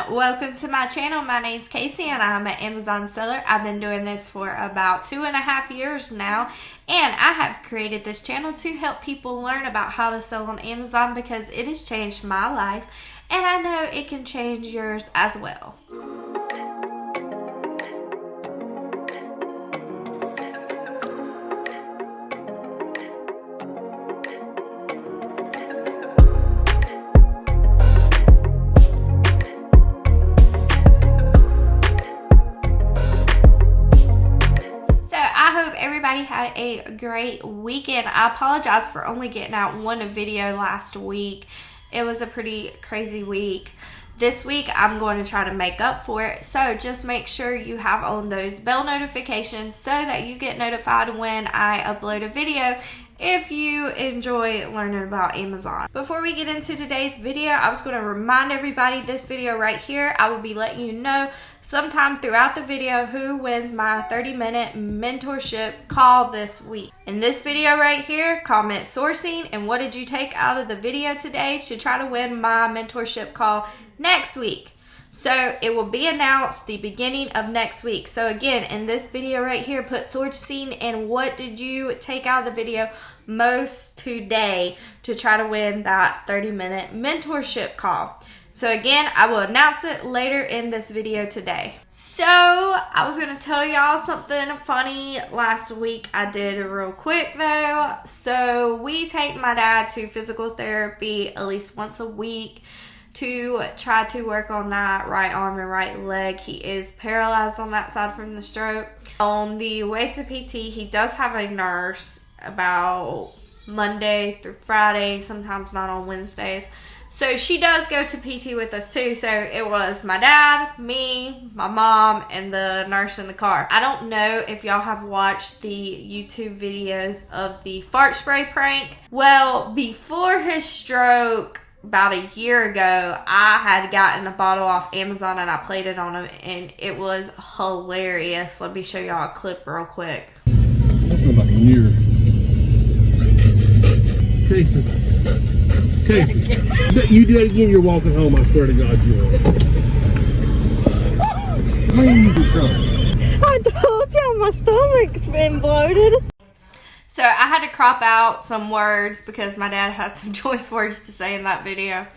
welcome to my channel. My name's Casey and I'm an Amazon seller. I've been doing this for about 2.5 years now, and I have created this channel to help people learn about how to sell on Amazon because it has changed my life and I know it can change yours as well. Everybody had a great weekend. I apologize for only getting out one video last week. It was a pretty crazy week. This week I'm going to try to make up for it, so just make sure you have on those bell notifications so that you get notified when I upload a video if you enjoy learning about Amazon. Before we get into today's video, I was going to remind everybody this video right here, I will be letting you know sometime throughout the video who wins my 30-minute mentorship call this week. In this video right here, comment sourcing and what did you take out of the video today to try to win my mentorship call next week. So it will be announced the beginning of next week. So again, in this video right here, put sourcing and what did you take out of the video most today to try to win that 30-minute mentorship call. So again, I will announce it later in this video today. So I was going to tell y'all something funny last week. I did it real quick though. So we take my dad to physical therapy at least once a week to try to work on that right arm and right leg. He is paralyzed on that side from the stroke. On the way to PT, he does have a nurse about Monday through Friday, sometimes not on Wednesdays. So she does go to PT with us too. So it was my dad, me, my mom, and the nurse in the car. I don't know if y'all have watched the YouTube videos of the fart spray prank. Well, before his stroke, about a year ago, I had gotten a bottle off Amazon and I played it on him and it was hilarious. Let me show y'all a clip real quick. That's not like a year. Casey. You do that again, you're walking home, I swear to God you are. How do you do? I told you my stomach's been bloated. So I had to crop out some words because my dad has some choice words to say in that video.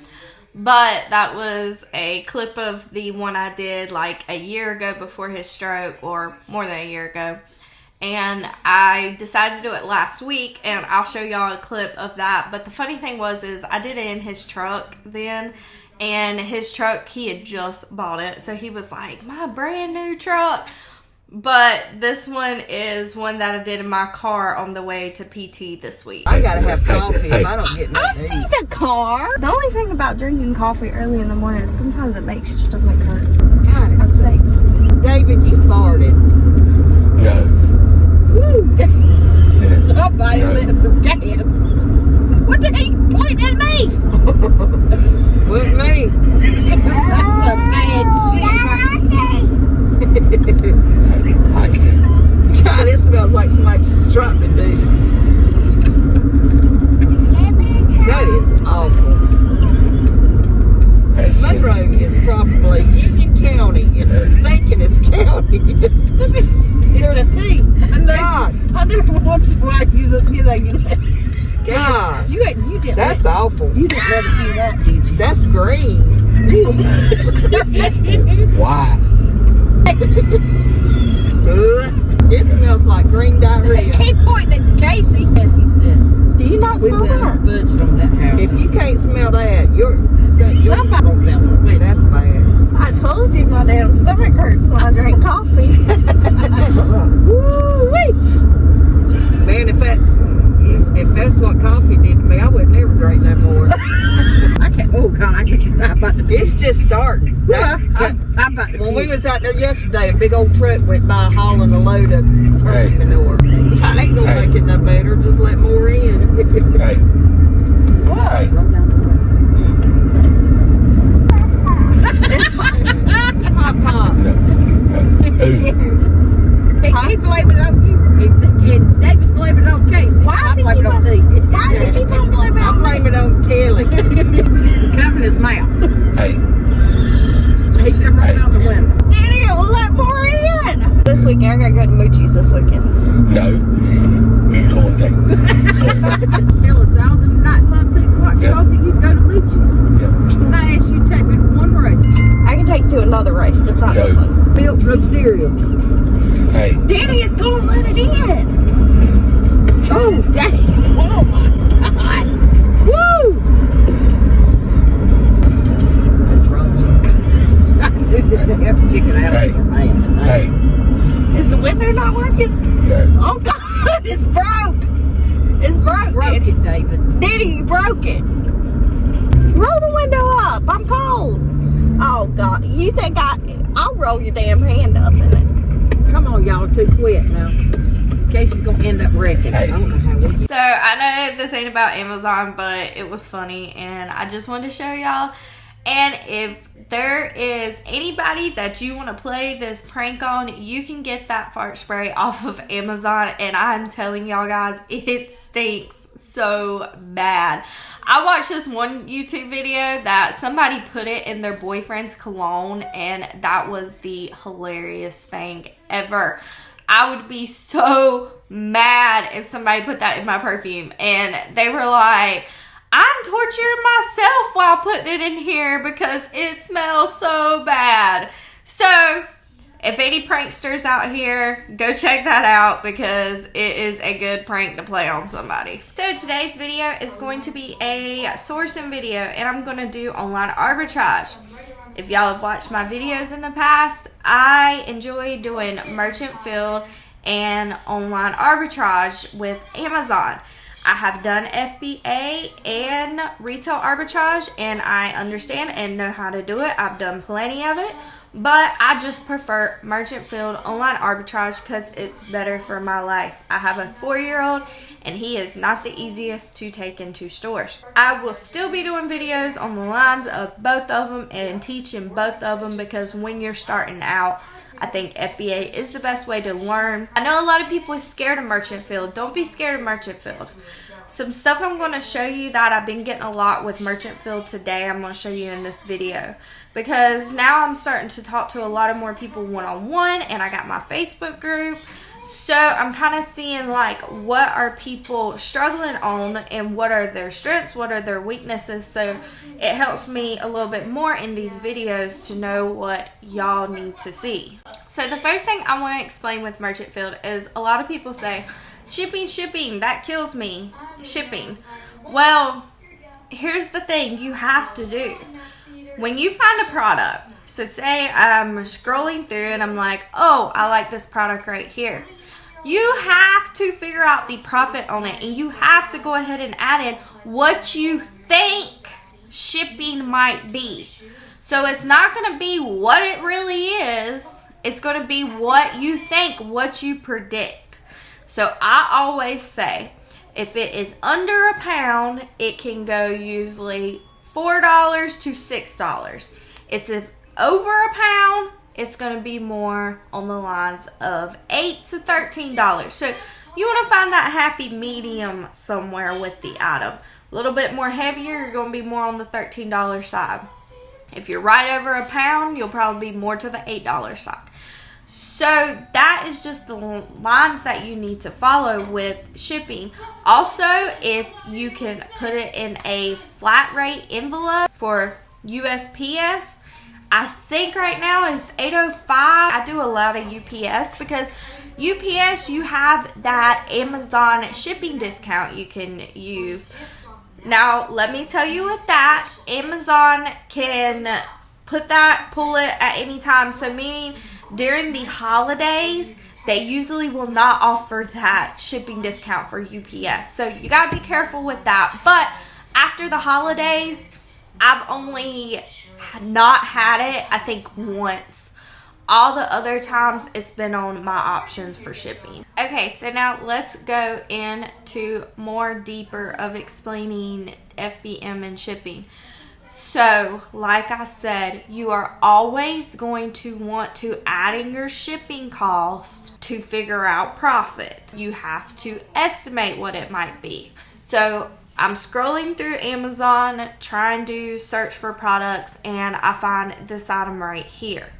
But that was a clip of the one I did like a year ago before his stroke, or more than a year ago. And I decided to do it last week and I'll show y'all a clip of that. But the funny thing is I did it in his truck then. And his truck, he had just bought it. So he was like, my brand new truck. But this one is one that I did in my car on the way to PT this week. I gotta have coffee if I don't get nothing. I see the car. The only thing about drinking coffee early in the morning is sometimes it makes your stomach hurt. God, it's David, you farted. Yeah. Woo! Somebody lit some gas. What the heck? Point at me! With me. That's a bad shit. God, it smells like somebody just dropped a dude. That is awful. Monroe is probably Union County. It's the stinkingest county. There's a tea. God. I never once why you look like that. God. You didn't. That's awful. You didn't let it do that, did you? That's green. Why? It smells like green diarrhea. Keep pointing at Casey. And he said, Do you not smell that? Budget on that house. If you can't smell that, somebody that's bad. I told you my damn stomach hurts when I drink coffee. Woo-wee. Man, if that's what coffee did to me, I would never drink no more. I can't. Oh God, I can't. It's just starting. When we was out there yesterday, a big old truck went by hauling a load of turkey manure. I ain't gonna make it no better. Just let more in. Hey. What? Roll down the road. Pop. He blaming it on you. And David's blaming it on Casey. Why does he keep on blaming I'm blaming it on Kelly. Covering his mouth. Hey. weekend. I gotta go to Moochie's this weekend. No. We're going to Tell us all the nights I took watch coffee, you'd go to Moochie's. And I asked you to take me to one race. I can take you to another race, just not this one. Milk, no cereal. Hey. Daddy is gonna let it in. Oh, dang. Oh, my God. Woo! That's wrong. I knew that damn chicken out Hey. of your man. Hey. Is the window not working? No. Oh God, it's broke. It's broke. Broke Daddy. it, David. Daddy, you broke it. Roll the window up. I'm cold. Oh God, you think I'll roll your damn hand up in it. Come on, y'all, too quick now. Casey's gonna end up wrecking. I don't know how we. So I know this ain't about Amazon, but it was funny and I just wanted to show y'all. And if there is anybody that you want to play this prank on, you can get that fart spray off of Amazon. And I'm telling y'all guys, it stinks so bad. I watched this one YouTube video that somebody put it in their boyfriend's cologne, and that was the hilarious thing ever. I would be so mad if somebody put that in my perfume. And they were like, I'm torturing myself while putting it in here because it smells so bad. So, if any pranksters out here, go check that out because it is a good prank to play on somebody. So, today's video is going to be a sourcing video, and I'm going to do online arbitrage. If y'all have watched my videos in the past, I enjoy doing merchant field and online arbitrage with Amazon. I have done FBA and retail arbitrage, and I understand and know how to do it. I've done plenty of it, but I just prefer merchant field online arbitrage because it's better for my life. I have a 4-year-old, and he is not the easiest to take into stores. I will still be doing videos on the lines of both of them and teaching both of them because when you're starting out, I think FBA is the best way to learn. I know a lot of people are scared of merchant field. Don't be scared of merchant field. Some stuff I'm going to show you that I've been getting a lot with merchant field today, I'm going to show you in this video. Because now I'm starting to talk to a lot of more people one-on-one, and I got my Facebook group. So I'm kind of seeing like what are people struggling on and what are their strengths, what are their weaknesses. So it helps me a little bit more in these videos to know what y'all need to see. So the first thing I want to explain with merchant field is a lot of people say, shipping, that kills me. Shipping. Well, here's the thing you have to do. When you find a product, so say I'm scrolling through and I'm like, oh, I like this product right here. You have to figure out the profit on it, and you have to go ahead and add in what you think shipping might be. So it's not going to be what it really is. It's going to be what you think, what you predict. So I always say, if it is under a pound, it can go usually $4 to $6. It's if over a pound, it's going to be more on the lines of $8 to $13. So you want to find that happy medium somewhere with the item. A little bit more heavier, you're going to be more on the $13 side. If you're right over a pound, you'll probably be more to the $8 side. So that is just the lines that you need to follow with shipping. Also, if you can put it in a flat rate envelope for USPS, I think right now it's $8.05. I do a lot of UPS because UPS, you have that Amazon shipping discount you can use. Now, let me tell you with that, Amazon can pull it at any time. So meaning during the holidays, they usually will not offer that shipping discount for UPS. So you got to be careful with that. But after the holidays, I've only not had it, I think, once. All the other times, it's been on my options for shipping. Okay, so now let's go into more deeper of explaining FBM and shipping. So, like I said, you are always going to want to add in your shipping cost to figure out profit. You have to estimate what it might be. So, I'm scrolling through Amazon trying to search for products, and I find this item right here.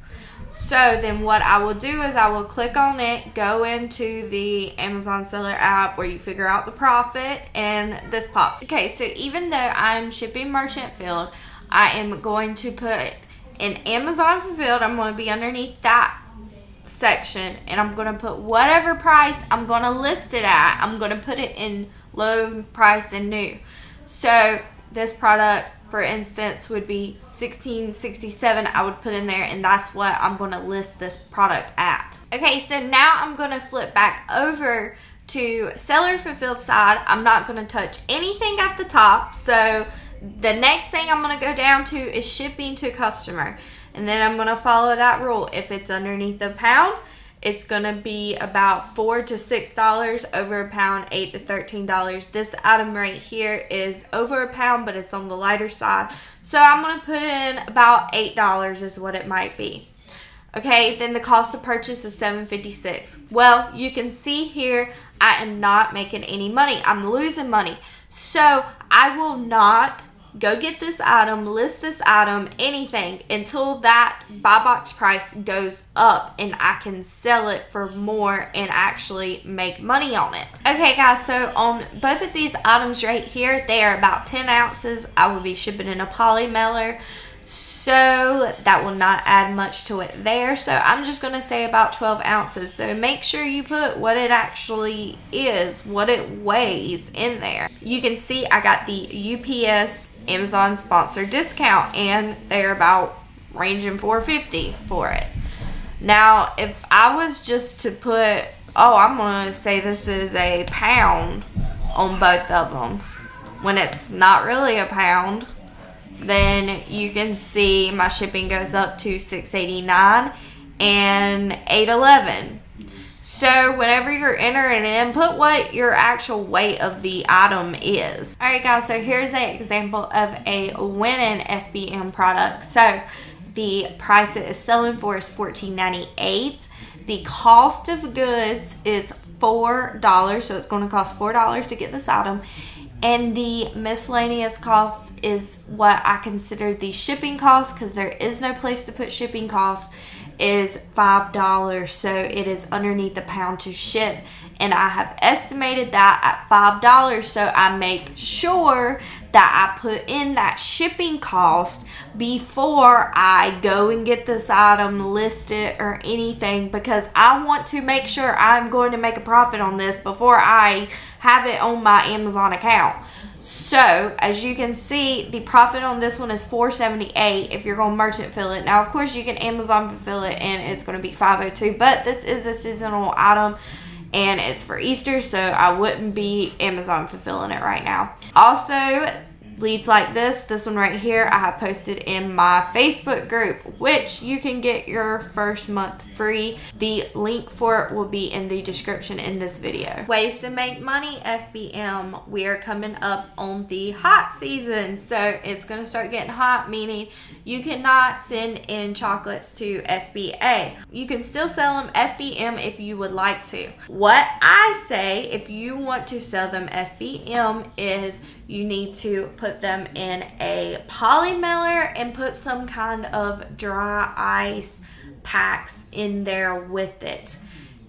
So then what I will do is I will click on it, go into the Amazon seller app where you figure out the profit, and this pops. Okay, so even though I'm shipping merchant filled, I am going to put in Amazon fulfilled. I'm going to be underneath that section, and I'm going to put whatever price I'm going to list it at. I'm going to put it in low price and new. So this product, for instance, would be $16.67. I would put in there, and that's what I'm going to list this product at. Okay, so now I'm going to flip back over to seller fulfilled side. I'm not going to touch anything at the top. So the next thing I'm going to go down to is shipping to customer, and then I'm going to follow that rule. If it's underneath a pound, it's going to be about $4 to $6. Over a pound, $8 to $13. This item right here is over a pound, but it's on the lighter side. So I'm going to put in about $8 is what it might be. Okay, then the cost of purchase is $7.56. Well, you can see here, I am not making any money. I'm losing money. So I will not go get this item, list this item, anything until that buy box price goes up and I can sell it for more and actually make money on it. Okay guys, so on both of these items right here, they are about 10 ounces. I will be shipping in a poly mailer, so that will not add much to it there. So I'm just going to say about 12 ounces. So make sure you put what it actually is, what it weighs in there. You can see I got the UPS Amazon sponsored discount, and they're about ranging $4.50 for it. Now, if I was just to put, I'm going to say this is a pound on both of them, when it's not really a pound, then you can see my shipping goes up to $6.89 and $8.11. So whenever you're entering in, put what your actual weight of the item is. Alright guys, so here's an example of a winning FBM product. So the price it is selling for is $14.98. The cost of goods is $4, so it's going to cost $4 to get this item. And the miscellaneous costs is what I consider the shipping cost, because there is no place to put shipping costs, is $5. So it is underneath a pound to ship, and I have estimated that at $5. So I make sure that I put in that shipping cost before I go and get this item listed or anything, because I want to make sure I'm going to make a profit on this before I have it on my Amazon account. So as you can see, the profit on this one is $4.78 if you're going to merchant fill it. Now of course you can Amazon fulfill it and it's going to be $5.02, but this is a seasonal item and it's for Easter, so I wouldn't be Amazon fulfilling it right now. Also, leads like this one right here, I have posted in my Facebook group, which you can get your first month free. The link for it will be in the description in this video. Ways to make money, FBM. We are coming up on the hot season, so it's going to start getting hot, meaning you cannot send in chocolates to FBA. You can still sell them FBM if you would like to. What I say, if you want to sell them FBM, is you need to put them in a poly mailer and put some kind of dry ice packs in there with it.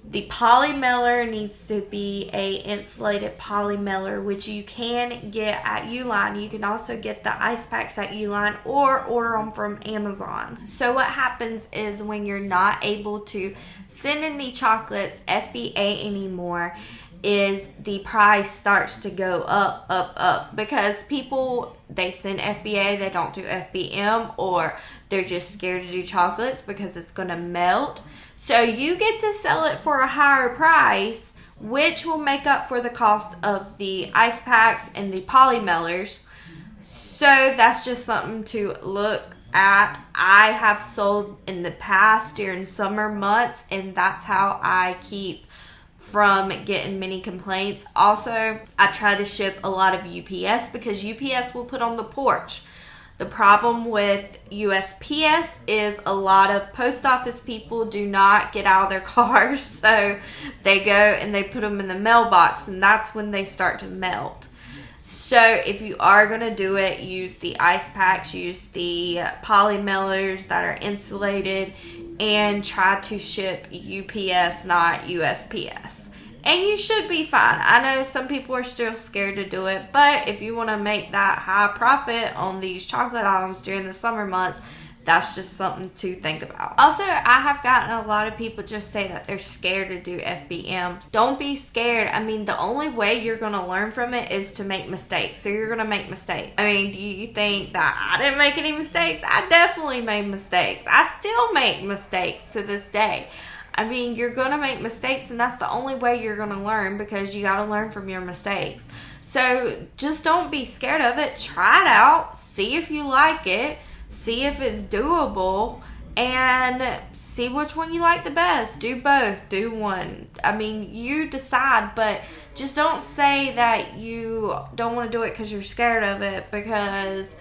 The poly mailer needs to be a insulated poly mailer, which you can get at Uline. You can also get the ice packs at Uline or order them from Amazon. So what happens is when you're not able to send in the chocolates FBA anymore, is the price starts to go up, because people, they send FBA, they don't do FBM, or they're just scared to do chocolates because it's going to melt. So you get to sell it for a higher price, which will make up for the cost of the ice packs and the poly mailers. So that's just something to look at. I have sold in the past during summer months, and that's how I keep from getting many complaints. Also, I try to ship a lot of UPS because UPS will put on the porch. The problem with USPS is a lot of post office people do not get out of their cars, so they go and they put them in the mailbox, and that's when they start to melt. So if you are going to do it, use the ice packs, use the poly mailers that are insulated, and try to ship UPS, not USPS. And you should be fine. I know some people are still scared to do it, but if you want to make that high profit on these chocolate items during the summer months, that's just something to think about. Also, I have gotten a lot of people just say that they're scared to do FBM. Don't be scared. I mean, the only way you're going to learn from it is to make mistakes. So you're going to make mistakes. I mean, do you think that I didn't make any mistakes? I definitely made mistakes. I still make mistakes to this day. I mean, you're going to make mistakes, and that's the only way you're going to learn, because you got to learn from your mistakes. So just don't be scared of it. Try it out. See if you like it. See if it's doable, and see which one you like the best. Do both. Do one. I mean, you decide, but just don't say that you don't want to do it because you're scared of it, because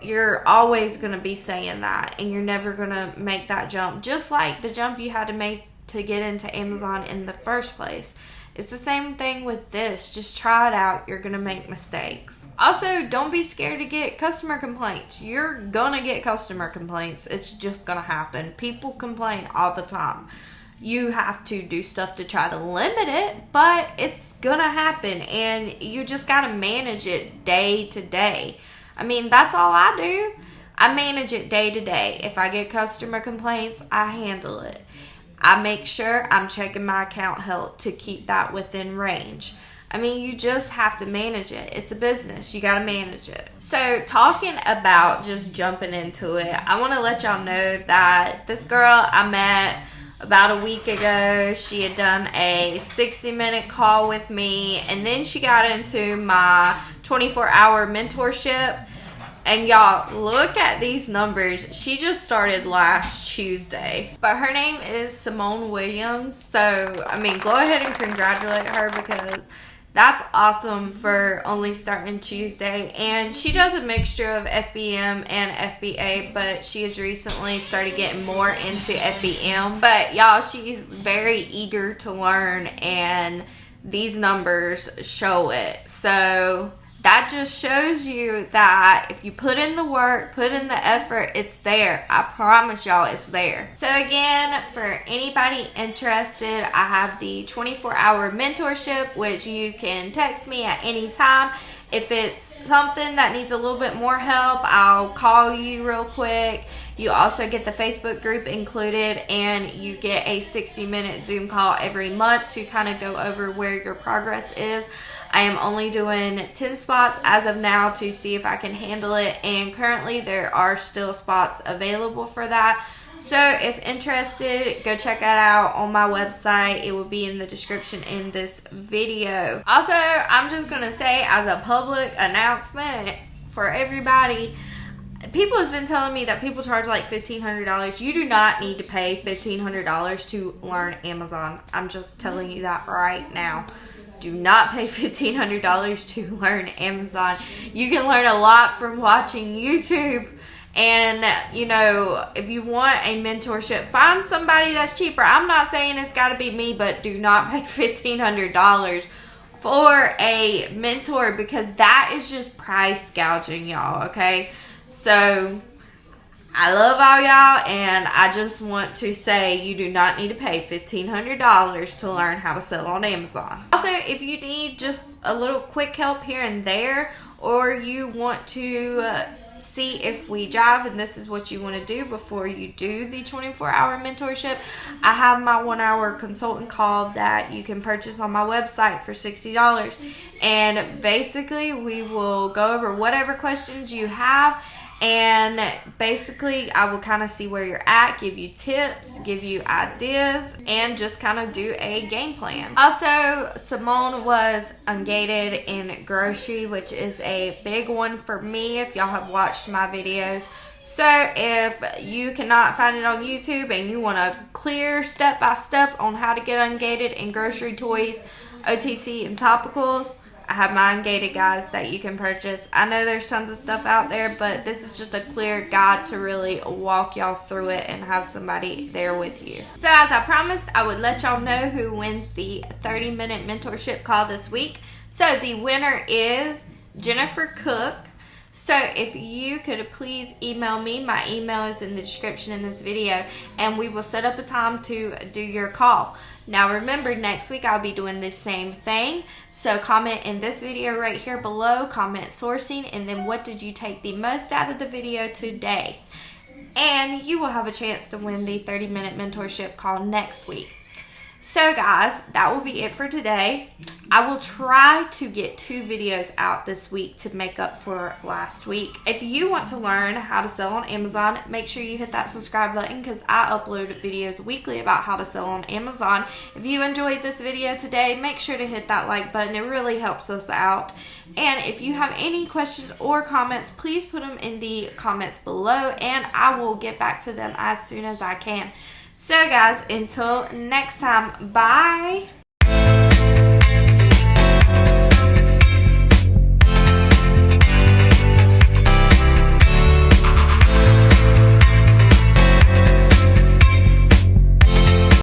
you're always going to be saying that, and you're never going to make that jump. Just like the jump you had to make to get into Amazon in the first place. It's the same thing with this. Just try it out. You're going to make mistakes. Also, don't be scared to get customer complaints. You're going to get customer complaints. It's just going to happen. People complain all the time. You have to do stuff to try to limit it, but it's going to happen, and you just got to manage it day to day. I mean, that's all I do. I manage it day to day. If I get customer complaints, I handle it. I make sure I'm checking my account health to keep that within range. I mean, you just have to manage it. It's a business. You got to manage it. So, talking about just jumping into it, I want to let y'all know that this girl I met about a week ago, she had done a 60-minute call with me, and then she got into my 24-hour mentorship. And y'all, look at these numbers. She just started last Tuesday. But her name is Simone Williams. So, I mean, go ahead and congratulate her, because that's awesome for only starting Tuesday. And she does a mixture of FBM and FBA, but she has recently started getting more into FBM. But y'all, she's very eager to learn, and these numbers show it. So that just shows you that if you put in the work, put in the effort, it's there. I promise y'all, it's there. So again, for anybody interested, I have the 24-hour mentorship, which you can text me at any time. If it's something that needs a little bit more help, I'll call you real quick. You also get the Facebook group included, and you get a 60-minute Zoom call every month to kind of go over where your progress is. I am only doing 10 spots as of now to see if I can handle it, and currently there are still spots available for that. So if interested, go check that out on my website. It will be in the description in this video. Also, I'm just going to say, as a public announcement for everybody, people has been telling me that people charge like $1,500. You do not need to pay $1,500 to learn Amazon. I'm just telling you that right now. Do not pay $1,500 to learn Amazon. You can learn a lot from watching YouTube. And, you know, if you want a mentorship, find somebody that's cheaper. I'm not saying it's got to be me, but do not pay $1,500 for a mentor, because that is just price gouging, y'all, okay? So I love all y'all, and I just want to say you do not need to pay $1,500 to learn how to sell on Amazon. Also, if you need just a little quick help here and there, or you want to see if we jive and this is what you want to do before you do the 24-hour mentorship, I have my 1-hour consultant call that you can purchase on my website for $60. And basically, we will go over whatever questions you have, and basically I will kind of see where you're at, give you tips, give you ideas, and just kind of do a game plan. Also, Simone was ungated in grocery, which is a big one for me if y'all have watched my videos. So if you cannot find it on YouTube and you want a clear step-by-step on how to get ungated in grocery, toys, OTC, and topicals, I have my ungated guides that you can purchase. I know there's tons of stuff out there, but this is just a clear guide to really walk y'all through it and have somebody there with you. So as I promised, I would let y'all know who wins the 30-minute mentorship call this week. So the winner is Jennifer Cook. So if you could please email me, my email is in the description in this video, and we will set up a time to do your call. Now remember, next week I'll be doing the same thing. So comment in this video right here below, comment sourcing, and then what did you take the most out of the video today? And you will have a chance to win the 30-minute mentorship call next week. So guys, that will be it for today. I will try to get 2 videos out this week to make up for last week. If you want to learn how to sell on Amazon, make sure you hit that subscribe button because I upload videos weekly about how to sell on Amazon. If you enjoyed this video today, make sure to hit that like button. It really helps us out. And if you have any questions or comments, please put them in the comments below and I will get back to them as soon as I can. So guys, until next time, bye.